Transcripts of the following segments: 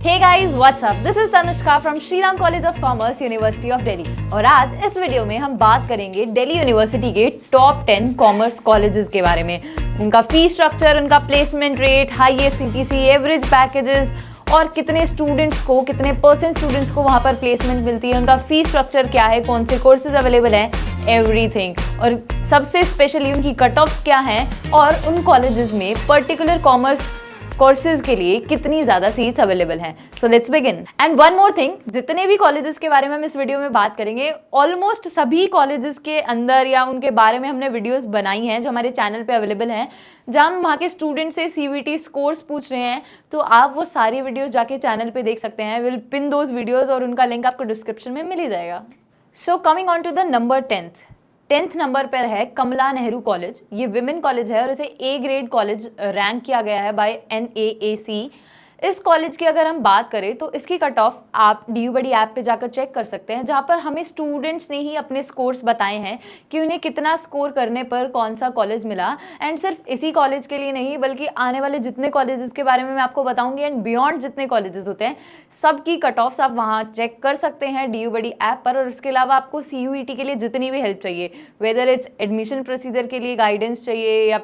Hey guys, what's up? This is Tanushka from Shriram College of Commerce, University of Delhi. और आज इस video में हम बात करेंगे दिल्ली यूनिवर्सिटी के टॉप 10 कॉमर्स कॉलेजेस के बारे में, उनका फी स्ट्रक्चर, उनका placement rate, highest CTC, average packages और कितने स्टूडेंट्स को, कितने परसेंट स्टूडेंट्स को वहाँ पर प्लेसमेंट मिलती है, उनका फी स्ट्रक्चर क्या है, कौन से कोर्सेज अवेलेबल हैं, एवरीथिंग। और सबसे स्पेशली उनकी कट ऑफ्स क्या हैं और उन कॉलेजेस में पर्टिकुलर कॉमर्स कोर्सेज के लिए कितनी ज़्यादा सीट्स अवेलेबल हैं। So let's begin. And one more thing, जितने भी कॉलेजेस के बारे में हम इस वीडियो में बात करेंगे, ऑलमोस्ट सभी कॉलेजेस के अंदर या उनके बारे में हमने वीडियोस बनाई हैं जो हमारे चैनल पे अवेलेबल हैं, जहाँ हम वहाँ के स्टूडेंट से सीवीटी स्कोर्स पूछ रहे हैं। तो आप वो सारी वीडियोज़ जाके चैनल पर देख सकते हैं। विल पिन दोज वीडियोज़ और उनका लिंक आपको डिस्क्रिप्शन में मिल ही जाएगा। So coming on to the number 10th number पर है कमला नेहरू कॉलेज। ये विमेन कॉलेज है और इसे ए ग्रेड कॉलेज रैंक किया गया है बाय NAAC। इस कॉलेज की अगर हम बात करें तो इसकी कट ऑफ आप DU बड़ी ऐप पे जाकर चेक कर सकते हैं, जहाँ पर हमें स्टूडेंट्स ने ही अपने स्कोर्स बताए हैं कि उन्हें कितना स्कोर करने पर कौन सा कॉलेज मिला। एंड सिर्फ इसी कॉलेज के लिए नहीं, बल्कि आने वाले जितने कॉलेजेस के बारे में मैं आपको बताऊंगी एंड बियॉन्ड जितने कॉलेजेस होते हैं, सबकी कट ऑफ्स आप वहाँ चेक कर सकते हैं DU बड़ी ऐप पर। और इसके अलावा आपको CUET के लिए जितनी भी हेल्प चाहिए, वेदर इट्स एडमिशन प्रोसीजर के लिए गाइडेंस चाहिए या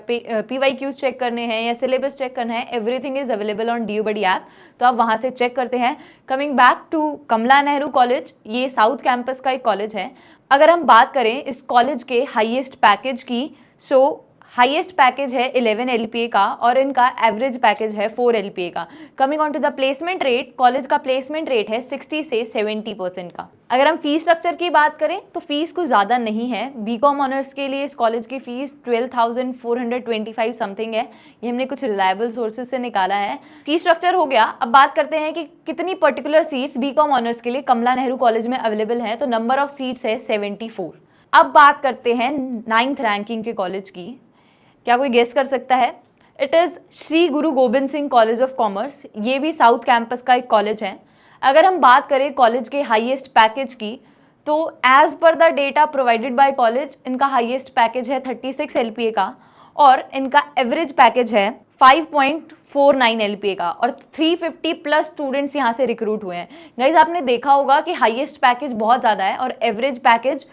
PYQs चेक करने हैं या सिलेबस चेक करना है, everything is available on DU Buddy app. तो आप वहां से चेक करते हैं। Coming back to Kamala Nehru college, ये साउथ कैंपस का एक कॉलेज है। अगर हम बात करें इस कॉलेज के हाईएस्ट पैकेज की, सो हाईएस्ट पैकेज है 11 LPA का और इनका एवरेज पैकेज है 4 LPA का। Coming on to the placement rate, college का प्लेसमेंट रेट है 60 से 70% का। अगर हम फीस स्ट्रक्चर की बात करें तो फीस कुछ ज़्यादा नहीं है। BCom ऑनर्स के लिए इस कॉलेज की फीस 12,425 समथिंग है। ये हमने कुछ रिलायबल सोर्सेज से निकाला है। फीस स्ट्रक्चर हो गया। अब बात करते हैं कि कितनी पर्टिकुलर सीट्स BCom ऑनर्स के लिए कमला नेहरू कॉलेज में अवेलेबल हैं। तो नंबर ऑफ सीट्स है 74। अब बात करते हैं 9th रैंकिंग के कॉलेज की। क्या कोई गेस कर सकता है? It is Shri Guru Gobind Singh college of commerce. ये भी साउथ कैंपस का एक कॉलेज है। अगर हम बात करें कॉलेज के हाईएस्ट पैकेज की, तो as per the data provided by college इनका हाईएस्ट पैकेज है 36 LPA का और इनका एवरेज पैकेज है 5.49 LPA का और 350 प्लस स्टूडेंट्स यहाँ से रिक्रूट हुए हैं। गाइस, आपने देखा होगा कि हाईएस्ट पैकेज बहुत ज़्यादा है और एवरेज पैकेज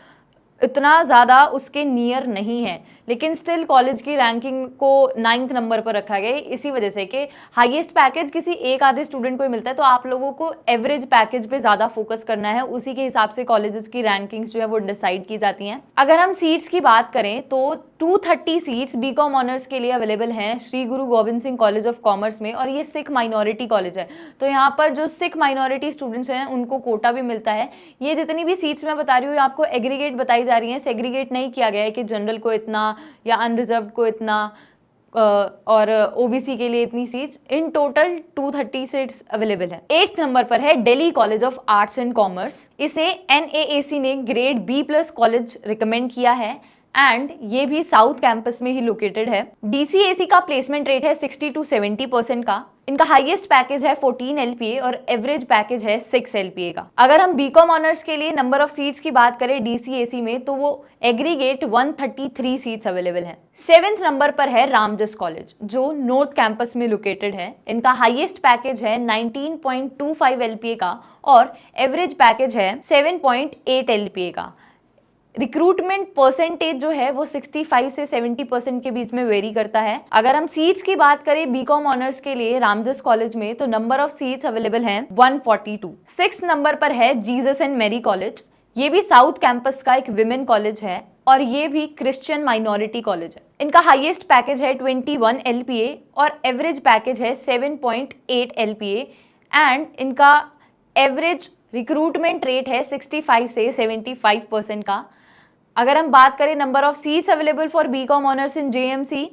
इतना ज़्यादा उसके नियर नहीं है, लेकिन स्टिल कॉलेज की रैंकिंग को 9th नंबर पर रखा गया इसी वजह से कि हाईएस्ट पैकेज किसी एक आधे स्टूडेंट को ही मिलता है। तो आप लोगों को एवरेज पैकेज पे ज़्यादा फोकस करना है, उसी के हिसाब से कॉलेजेस की रैंकिंग्स जो है वो डिसाइड की जाती हैं। अगर हम सीट्स की बात करें तो 230 सीट्स BCom ऑनर्स के लिए अवेलेबल हैं Shri Guru Gobind Singh college of commerce में। और ये सिख माइनॉरिटी कॉलेज है, तो यहाँ पर जो सिख माइनॉरिटी स्टूडेंट्स हैं उनको कोटा भी मिलता है। ये जितनी भी सीट्स मैं बता रही हूँ आपको एग्रीगेट बताई जा रही हैं, सेग्रीगेट नहीं किया गया है कि जनरल को इतना या अनरिजर्व को इतना और OBC के लिए इतनी seats. In total 230 seats available है। 8th नंबर पर है Delhi college of arts and commerce. इसे NAAC ने ग्रेड B+ कॉलेज रिकमेंड किया है एंड ये भी साउथ कैंपस में ही लोकेटेड है। DCAC का प्लेसमेंट रेट है 60 to 70% का। इनका हाईएस्ट पैकेज है 14 LPA और एवरेज पैकेज है 6 LPA का। अगर हम BCom ऑनर्स के लिए नंबर ऑफ सीट्स की बात करें DCAC में, तो वो एग्रीगेट 133 सीट्स अवेलेबल हैं। 7th नंबर पर है रामजस कॉलेज, जो नॉर्थ कैंपस में लोकेटेड है। इनका हाईएस्ट पैकेज है 19.25 LPA का और एवरेज पैकेज है 7.8 LPA का। रिक्रूटमेंट परसेंटेज जो है वो 65 से 70% के बीच में वेरी करता है। अगर हम सीट्स की बात करें BCom ऑनर्स के लिए रामजस कॉलेज में, तो नंबर ऑफ सीट्स अवेलेबल हैं 142। 6th नंबर पर है जीसस एंड मैरी कॉलेज। ये भी साउथ कैंपस का एक विमेन कॉलेज है और ये भी क्रिश्चियन माइनॉरिटी कॉलेज है। इनका हाईएस्ट पैकेज है 21 LPA और एवरेज पैकेज है 7.8 LPA एंड इनका एवरेज रिक्रूटमेंट रेट है 65 से 75% का। अगर हम बात करें number of seats available for BCom honours in JMC,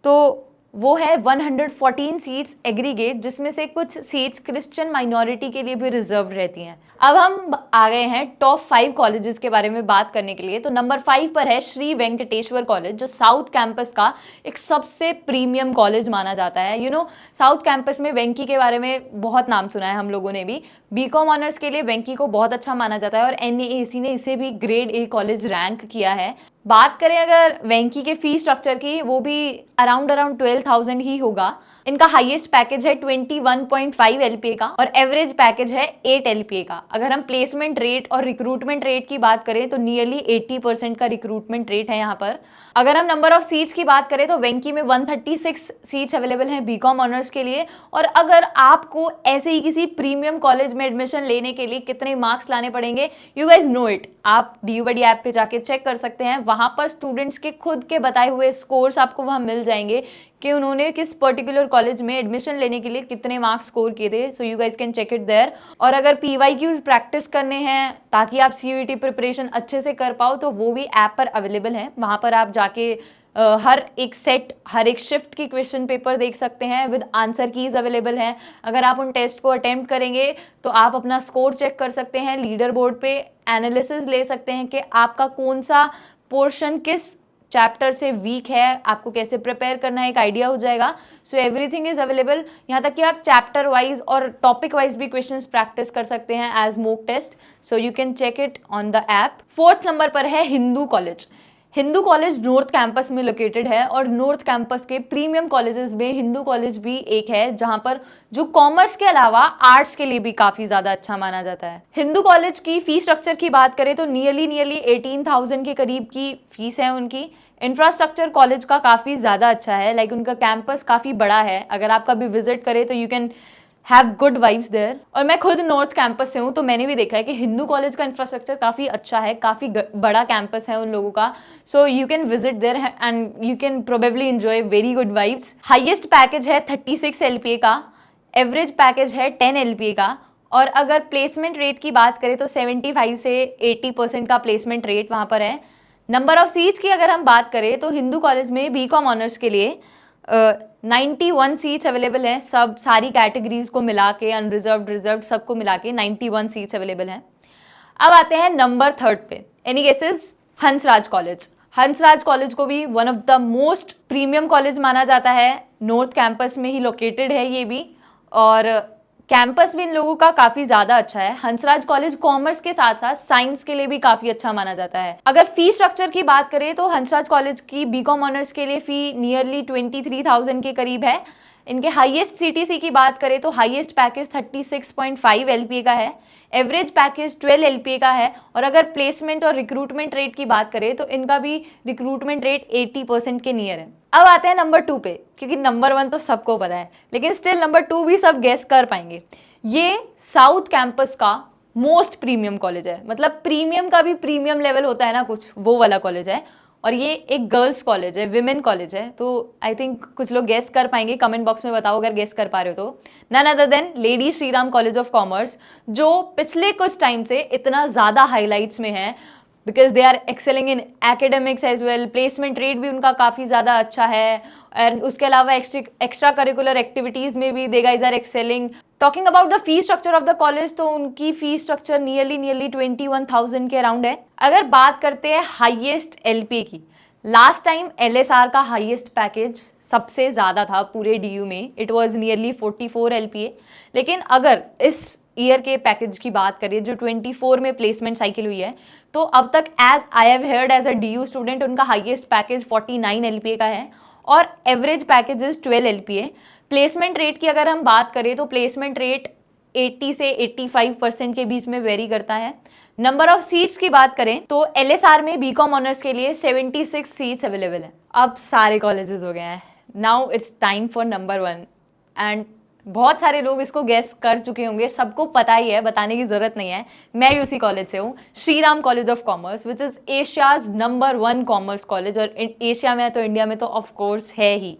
तो वो है 114 सीट्स एग्रीगेट, जिसमें से कुछ सीट्स क्रिश्चियन माइनॉरिटी के लिए भी रिजर्व रहती हैं। अब हम आ गए हैं टॉप 5 कॉलेजेस के बारे में बात करने के लिए। तो नंबर 5 पर है श्री वेंकटेश्वर कॉलेज, जो साउथ कैंपस का एक सबसे प्रीमियम कॉलेज माना जाता है। साउथ कैंपस में वेंकी के बारे में बहुत नाम सुना है हम लोगों ने भी। BCom ऑनर्स के लिए वेंकी को बहुत अच्छा माना जाता है और NAAC ने इसे भी ग्रेड A कॉलेज रैंक किया है। बात करें अगर वेंकी के फी स्ट्रक्चर की, वो भी अराउंड 12,000 ही होगा। इनका हाईएस्ट पैकेज है 21.5 LPA का और एवरेज पैकेज है 8 LPA का। अगर हम प्लेसमेंट रेट और रिक्रूटमेंट रेट की बात करें तो नियरली 80% का रिक्रूटमेंट रेट है यहाँ पर। अगर हम नंबर ऑफ सीट्स की बात करें तो वेंकी में 136 सीट्स अवेलेबल हैं बीकॉम ऑनर्स के लिए। और अगर आपको ऐसे ही किसी प्रीमियम कॉलेज में एडमिशन लेने के लिए कितने मार्क्स लाने पड़ेंगे, यू गाइज नो इट। आप DU Buddy ऐप पे जाके चेक कर सकते हैं, वहां पर स्टूडेंट्स के खुद के बताए हुए स्कोर्स आपको वहां मिल जाएंगे कि उन्होंने किस पर्टिकुलर कॉलेज में एडमिशन लेने के लिए कितने मार्क्स स्कोर किए थे। So you guys can check it there. और अगर PYQs प्रैक्टिस करने हैं ताकि आप CUET प्रिपरेशन अच्छे से कर पाओ तो वो भी ऐप पर अवेलेबल है। वहां पर आप जाके हर एक सेट, हर एक शिफ्ट की क्वेश्चन पेपर देख सकते हैं, विद आंसर कीज अवेलेबल हैं। अगर आप उन टेस्ट को अटेम्प्ट करेंगे तो आप अपना स्कोर चेक कर सकते हैं, लीडर बोर्ड पे एनालिसिस ले सकते हैं कि आपका कौन सा पोर्शन किस चैप्टर से वीक है, आपको कैसे प्रिपेयर करना है, एक आइडिया हो जाएगा। So everything is available. यहाँ तक कि आप चैप्टर वाइज और टॉपिक वाइज भी क्वेश्चंस प्रैक्टिस कर सकते हैं as mock test. So you can check it on the app. 4th number पर है Hindu college. Hindu college north campus में लोकेटेड है और नॉर्थ कैंपस के प्रीमियम कॉलेजेस में हिंदू कॉलेज भी एक है, जहां पर जो कॉमर्स के अलावा आर्ट्स के लिए भी काफी ज्यादा अच्छा माना जाता है। हिंदू कॉलेज की फीस स्ट्रक्चर की बात करें तो नियरली 18,000 के करीब की फीस है उनकी। इंफ्रास्ट्रक्चर कॉलेज का काफी ज्यादा अच्छा है, लाइक उनका कैंपस काफी बड़ा है। अगर आप कभी विजिट करें तो you can have good vibes there. और मैं खुद नॉर्थ कैंपस से हूँ तो मैंने भी देखा है कि हिंदू कॉलेज का इंफ्रास्ट्रक्चर काफ़ी अच्छा है, काफ़ी बड़ा कैंपस है उन लोगों का। So you can visit there and you can probably enjoy very good vibes. Highest package है 36 LPA का, एवरेज पैकेज है 10 LPA का। और अगर प्लेसमेंट रेट की बात करें तो 75 से 80% का प्लेसमेंट रेट वहाँ पर है। नंबर ऑफ सीट्स की अगर हम बात करें तो हिंदू कॉलेज में बीकॉम ऑनर्स के लिए 91 सीट्स अवेलेबल हैं, सब सारी कैटेगरीज को मिला के, अनरिजर्व्ड, रिजर्व्ड सबको मिला के 91 सीट्स अवेलेबल हैं। अब आते हैं नंबर 3 पे। Any guesses? Hansraj college. Hansraj college को भी one of the most premium college माना जाता है, नॉर्थ कैंपस में ही लोकेटेड है ये भी, और कैंपस भी इन लोगों का काफी ज्यादा अच्छा है। हंसराज कॉलेज कॉमर्स के साथ साथ साइंस के लिए भी काफी अच्छा माना जाता है। अगर फी स्ट्रक्चर की बात करें तो हंसराज कॉलेज की बीकॉम ऑनर्स के लिए फी नियरली 23,000 के करीब है। इनके हाईएस्ट CTC की बात करें तो हाईएस्ट पैकेज 36.5 LPA का है, एवरेज पैकेज 12 LPA का है। और अगर प्लेसमेंट और रिक्रूटमेंट रेट की बात करें तो इनका भी रिक्रूटमेंट रेट 80% के नियर है। अब आते हैं नंबर 2 पे, क्योंकि नंबर 1 तो सबको पता है, लेकिन स्टिल नंबर 2 भी सब गेस कर पाएंगे। ये साउथ कैंपस का मोस्ट प्रीमियम कॉलेज है, मतलब प्रीमियम का भी प्रीमियम लेवल होता है ना कुछ, वो वाला कॉलेज है। और ये एक गर्ल्स कॉलेज है, विमेन कॉलेज है। तो आई थिंक कुछ लोग गेस कर पाएंगे, कमेंट बॉक्स में बताओ अगर गेस कर पा रहे हो तो। None other than Lady Shriram college of commerce, जो पिछले कुछ टाइम से इतना ज़्यादा हाईलाइट्स में है because they are excelling in academics as well. Placement rate भी उनका काफ़ी ज़्यादा अच्छा है, एंड उसके अलावा एक्स्ट्रा करिकुलर एक्टिविटीज़ में भी they guys are excelling. Talking about the fee structure of the college, तो उनकी फी स्ट्रक्चर नियरली 21,000 के अराउंड है। अगर बात करते हैं हाईएस्ट LPA की, लास्ट टाइम LSR का हाईएस्ट पैकेज सबसे ज़्यादा था पूरे DU में, इट वॉज नियरली 44 LPA। लेकिन अगर इस ईयर के पैकेज की बात करें जो 24 में प्लेसमेंट साइकिल हुई है, तो अब तक as I have heard as a DU student उनका हाईएस्ट पैकेज 49 LPA का है और average package is 12 LPA। Placement rate की अगर हम बात करें तो प्लेसमेंट रेट 80 से 85% के बीच में वेरी करता है। नंबर ऑफ सीट्स की बात करें तो LSR में बीकॉम ऑनर्स के लिए 76 सीट्स अवेलेबल है। अब सारे कॉलेजेस हो गए हैं, now it's time for number 1। And बहुत सारे लोग इसको गेस कर चुके होंगे, सबको पता ही है, बताने की जरूरत नहीं है। मैं भी उसी कॉलेज से हूँ, Shriram college of commerce, which is Asia's number 1 commerce college. और एशिया में तो इंडिया में तो ऑफ कोर्स है ही।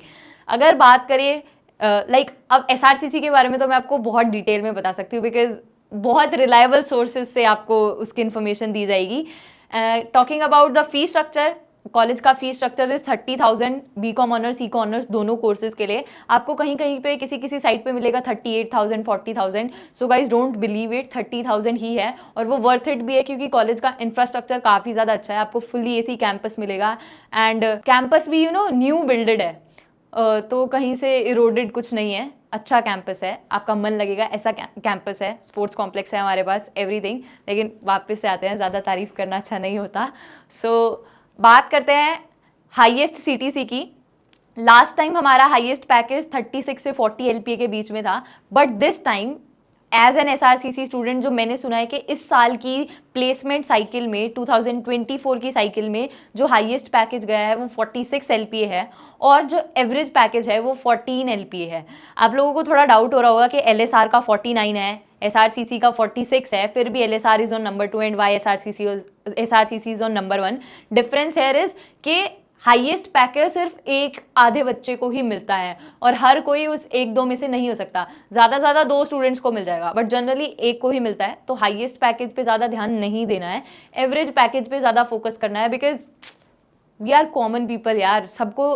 अगर बात करें अब SRCC के बारे में तो मैं आपको बहुत डिटेल में बता सकती हूँ, बिकॉज बहुत रिलायबल सोर्सेज से आपको उसकी इन्फॉर्मेशन दी जाएगी। Talking about the fee structure, college का fee structure is 30,000 BCom honours eco honours दोनों कोर्सेज के लिए। आपको कहीं कहीं पे किसी साइट पे मिलेगा 38,000 40,000। So guys don't believe it, 30,000 ही है और वो वर्थ इट भी है, क्योंकि कॉलेज का इंफ्रास्ट्रक्चर काफ़ी ज़्यादा अच्छा है। आपको फुल्ली AC कैंपस मिलेगा एंड कैंपस भी न्यू बिल्डेड है, तो कहीं से इरोडेड कुछ नहीं है, अच्छा कैंपस है, आपका मन लगेगा ऐसा कैंपस है। स्पोर्ट्स कॉम्प्लेक्स है हमारे पास, एवरीथिंग। लेकिन वापस से आते हैं, ज़्यादा तारीफ करना अच्छा नहीं होता। सो बात करते हैं हाईएस्ट CTC की। लास्ट टाइम हमारा हाईएस्ट पैकेज 36 से 40 LPA के बीच में था, but this time as an SRCC student जो मैंने सुना है कि इस साल की प्लेसमेंट साइकिल में 2024 की साइकिल में जो हाईएस्ट पैकेज गया है वो 46 LPA है और जो एवरेज पैकेज है वो 14 LPA है। आप लोगों को थोड़ा डाउट हो रहा होगा कि LSR का 49 है, SRCC का 46 है, फिर भी LSR is on number 2 and why SRCC is on number 1। Difference here is कि हाईएस्ट पैकेज सिर्फ एक आधे बच्चे को ही मिलता है और हर कोई उस एक दो में से नहीं हो सकता। ज़्यादा से ज़्यादा 2 स्टूडेंट्स को मिल जाएगा, बट जनरली एक को ही मिलता है। तो हाईएस्ट पैकेज पे ज़्यादा ध्यान नहीं देना है, एवरेज पैकेज पे ज़्यादा फोकस करना है, because we are common people यार, सबको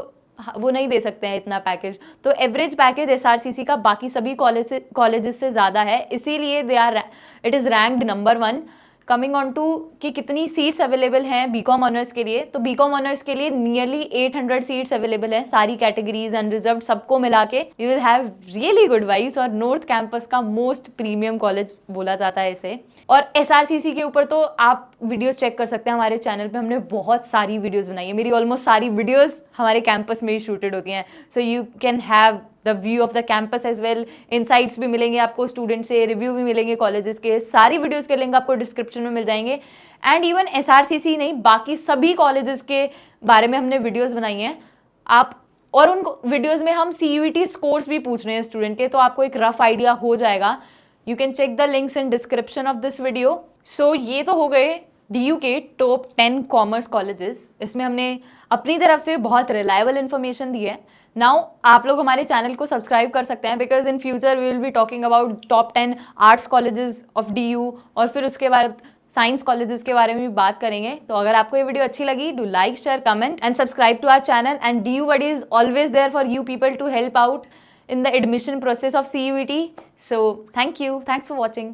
वो नहीं दे सकते हैं इतना पैकेज। तो एवरेज पैकेज SRCC का बाकी सभी कॉलेजेस से ज़्यादा है, इसीलिए it is ranked number 1। Coming on to कि कितनी सीट्स अवेलेबल हैं बीकॉम ऑनर्स के लिए, तो बीकॉम ऑनर्स के लिए नियरली 800 सीट्स अवेलेबल हैं, सारी कैटेगरीज अनरिजर्व सबको मिला के। You will have really good vibes और नॉर्थ कैंपस का मोस्ट प्रीमियम कॉलेज बोला जाता है इसे। और SRCC के ऊपर तो आप वीडियोस चेक कर सकते हैं हमारे चैनल पे, हमने बहुत सारी वीडियोस बनाई है। मेरी ऑलमोस्ट सारी वीडियोस हमारे कैंपस में ही शूटेड होती हैं, so you can have the view of the campus as well. Insights भी मिलेंगे आपको स्टूडेंट से, रिव्यू भी मिलेंगे कॉलेजेस के। सारी वीडियोस के लिंक आपको डिस्क्रिप्शन में मिल जाएंगे। एंड इवन SRCC नहीं, बाकी सभी कॉलेजेस के बारे में हमने वीडियोस बनाई हैं आप, और उन वीडियोस में हम CUET स्कोर्स भी पूछ रहे हैं स्टूडेंट के, तो आपको एक रफ आइडिया हो जाएगा। You can check the links in description of this video. So ये तो हो गए DU के टॉप 10 कॉमर्स कॉलेजेस। इसमें हमने अपनी तरफ से बहुत रिलायबल इन्फॉर्मेशन दी है। नाउ आप लोग हमारे चैनल को सब्सक्राइब कर सकते हैं, because in future we will be talking about top 10 arts colleges of DU, और फिर उसके बाद साइंस कॉलेजेस के बारे में भी बात करेंगे। तो अगर आपको ये वीडियो अच्छी लगी, do like, share, comment and subscribe to our channel. And DU Buddy is always there for you people to help out in the admission process of CUET. So thank you. Thanks for watching.